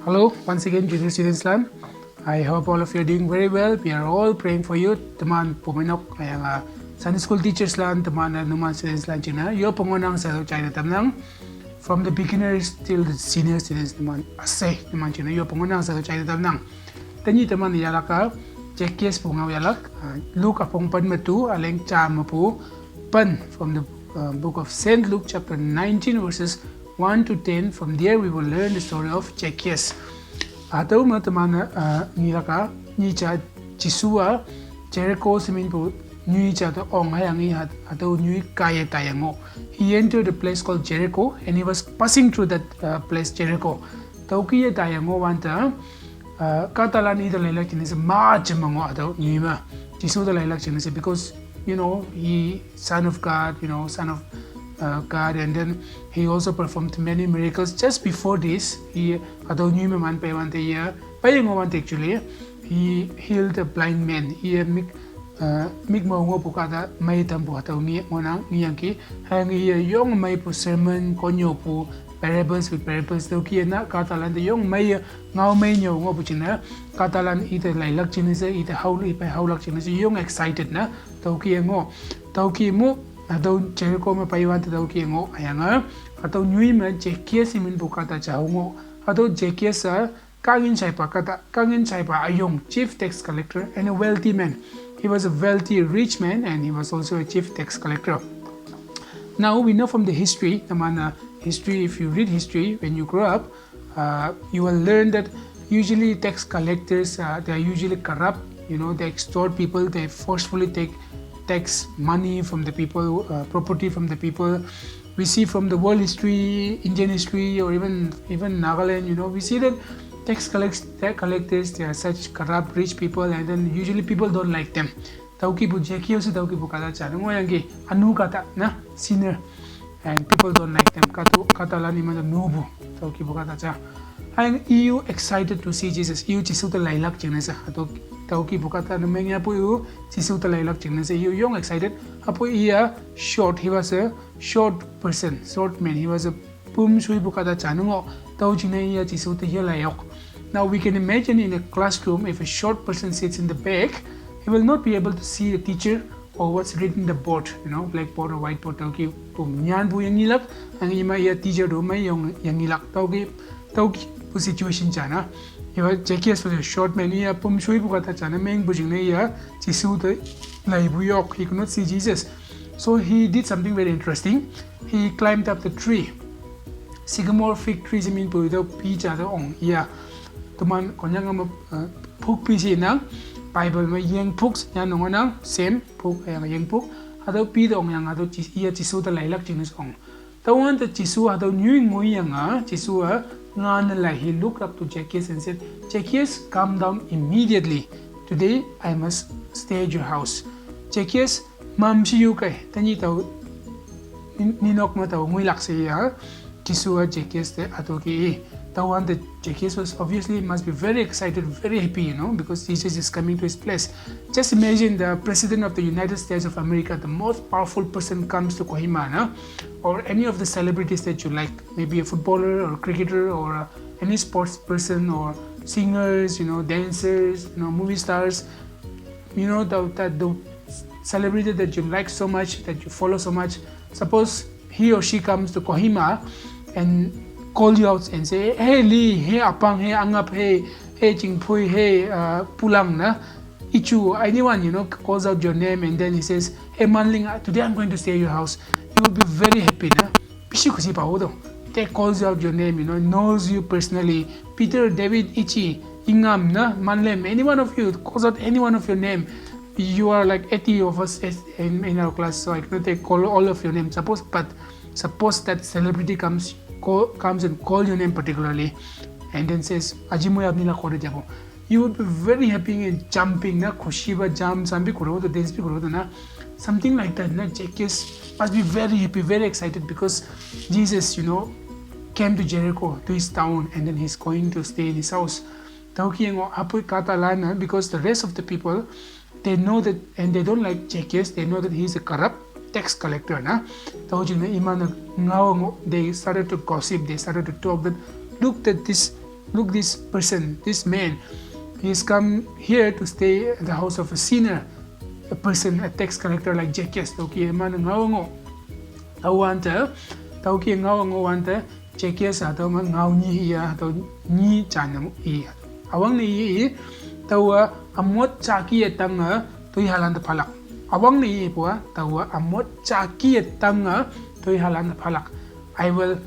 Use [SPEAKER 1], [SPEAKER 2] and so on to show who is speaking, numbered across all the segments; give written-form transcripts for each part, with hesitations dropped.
[SPEAKER 1] Hello, once again, Junior Students Land. I hope all of you are doing very well. We are all praying for you. Teman puminok kaya nga Sunday School Teachers Land, teman numan Students Land china. Yo pengonang sa China tamnang from the beginners till the senior students teman asay teman china. Yo pengonang sa China tamnang. Tanyi teman yalaka Jackies pungaw yalak. Luke apong pan matu aleng cham mapu pan from the book of Saint Luke chapter 19 verses 1 to 10. From there we will learn the story of Zacchaeus. Ataw mo teman nilaka ni cha Jisua Jericho simin po ni cha to ong hayang ihat ataw ni kaya tayango. He entered a place called Jericho and he was passing through that place Jericho. Taw kaya tayango wanta katalan ida lailak chinis march mango ataw ni ma Jisu da lailak chinis because he son of God, son of God, and then he also performed many miracles. Just before this, he actually he healed a blind man. He mig mo pukada may tampo ataw ni monang niyanki hang yung may po sermon konyo po parables with parables daw kiya na katalan da yung may ngaw may nyo ngo po china katalan ita lailak chinisa ita haulak chinisa yung excited na daw kiya ngo daw kiya mo ataw Jericho ma paiwan taw kiya ngo ayanga ataw nyui ma Zacchaeus simin bukata chaw ngo ataw Zacchaeus kangin chai pa ayong chief tax collector and a wealthy man. He was a wealthy rich man and he was also a chief tax collector. Now we know from the history, history, if you read history when you grow up, you will learn that usually tax collectors they are usually corrupt. They extort people, they forcefully take tax money from the people, property from the people. We see from the world history, Indian history, or even Nagaland, we see that tax collectors, they are such corrupt rich people, and then usually people don't like them. Tauki bu Zacchaeus tauki bu kata cha ngo yangi anu kata na sinner, and people don't like them. Katalan imana nubu tauki bu kata cha. And you excited to see Jesus. You Jisu ta lailak chinesa. Tauki bu kata na mengya po you Jisu ta lailak chinesa. You young excited. Apo iya short. He was a short person, short man. He was a pum shui bu kata cha ngo tau china iya Jisu ta iya layok. Now we can imagine in a classroom if a short person sits in the back, he will not be able to see the teacher or what's written in the board, blackboard or whiteboard. Tauki pum nyan bu yang ilak, ang ima iya teacher do may yang ilak. Tauki pu situation chana. Zacchaeus was a short man. Iya pum shui bu kata chana meng bu jing na iya Jisu ta lai bu yok. He could not see Jesus. So he did something very interesting. He climbed up the tree. Sycamore fig tree simin po ito pi cha to ong iya. Tuman konyang ama puk pi si nang Bible ma yang puk yan nong nang same puk yang puk adaw pi dong yang adaw iya Jisu ta lailak jinus ong tawan ta Jisu adaw nyui ngui yang Jisu ngan la he looked up to Zacchaeus and said, Zacchaeus, come down immediately. Today I must stay at your house. Zacchaeus, mam si yu kay tanyi taw ninok ma taw ngui lak si Jisu Zacchaeus te adaw ki tawan that Zacchaeus was obviously must be very excited, very happy, because Jesus is coming to his place. Just imagine the President of the United States of America, the most powerful person comes to Kohima, or any of the celebrities that you like, maybe a footballer or a cricketer or any sports person or singers, dancers, movie stars, the celebrity that you like so much, that you follow so much. Suppose he or she comes to Kohima and call you out and say, hey Lee, hey Apang, hey Angap, hey Jingpui, hey Pulang, Ichu, anyone, calls out your name and then he says, hey Manling, today I'm going to stay at your house. You will be very happy, Pishi kusi pa hodo. They calls out your name, knows you personally. Peter, David, Ichi, Ingam, Manlem, any one of you calls out any one of your name. You are like 80 of us in our class, so I cannot call all of your names. Suppose that celebrity comes and call your name particularly and then says ajimu apni la kore jabo, you would be very happy and jumping khushiba jam sambi kuro to dance bi kuro na something like that. Zacchaeus must be very happy, very excited because Jesus came to Jericho, to his town, and then he's going to stay in his house. Because the rest of the people, they know that, and they don't like Zacchaeus, they know that he's a corrupt tax collector. They started to gossip, they started to talk that look that this look this person, this man, he's come here to stay at the house of a sinner, a person, a tax collector like Zacchaeus. Tauki man ngao tawanta tauki ngao wanta Zacchaeus atau ngao ni ya atau ni chanam i awang ni tawa amot chaki etanga tui halan ta phalak awang ni puwa tawa amot chaki etanga tui halan ta phalak. I will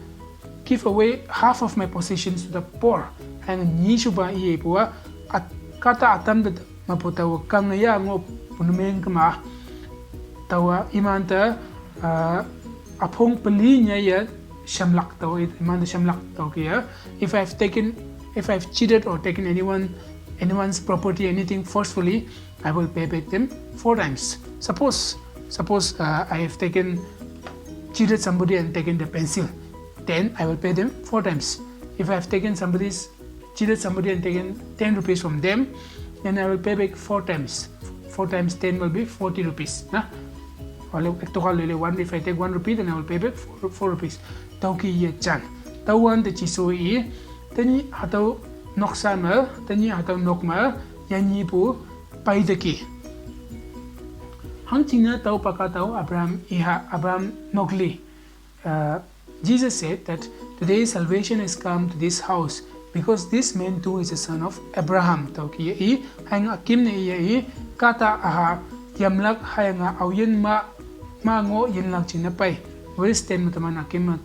[SPEAKER 1] give away half of my possessions to the poor. And ni suba i puwa at kata atam da maputawa kang ya ngo punumeng kama tawa imanta apong pali niya ya shamlak tawa imanta shamlak tawa kaya if I've cheated or taken anyone's property, anything forcefully, I will pay back them 4 times. Suppose I have cheated somebody and taken the pencil, then I will pay them 4 times. If I have cheated somebody and taken 10 rupees from them, then I will pay back 4 times. 4 times 10 will be 40 rupees. If I take 1 rupee, then I will pay back 4 rupees. Tauki ye chan. Tawan the chisoi, tani hatau noksama, tani hatau nokma, yanyi pu paidaki. Hangtina tau pakatau Abraham nokli. Jesus said that today salvation has come to this house because this man too is a son of Abraham. Tauki ye hang akim ne ye kata aha yamlak hayanga awyen ma ngo yinlak chinapai. Verse 10 mataman akim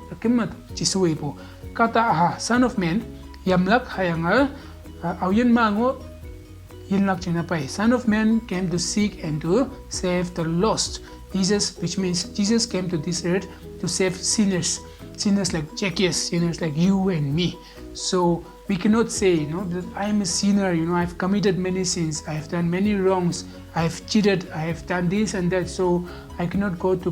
[SPEAKER 1] chisui po kata aha son of man yamlak hayanga awyen ma ngo yinlak chinapai. Son of man came to seek and to save the lost. Which means Jesus came to this earth to save sinners like Zacchaeus, sinners like you and me. So we cannot say, that I am a sinner, I've committed many sins, I have done many wrongs, I have cheated, I have done this and that, so I cannot go to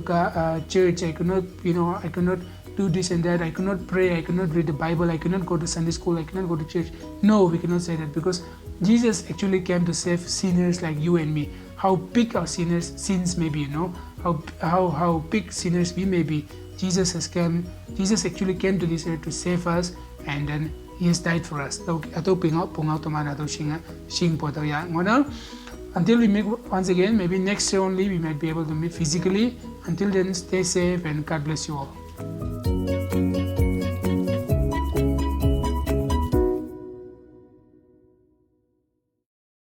[SPEAKER 1] church, I cannot do this and that, I cannot pray, I cannot read the Bible, I cannot go to Sunday school, I cannot go to church. No, we cannot say that because Jesus actually came to save sinners like you and me. How big our sins may be, how big sinners we may be. Jesus actually came to this earth to save us, and then He has died for us. Until we meet once again, maybe next year only we might be able to meet physically. Until then, stay safe and God bless you all.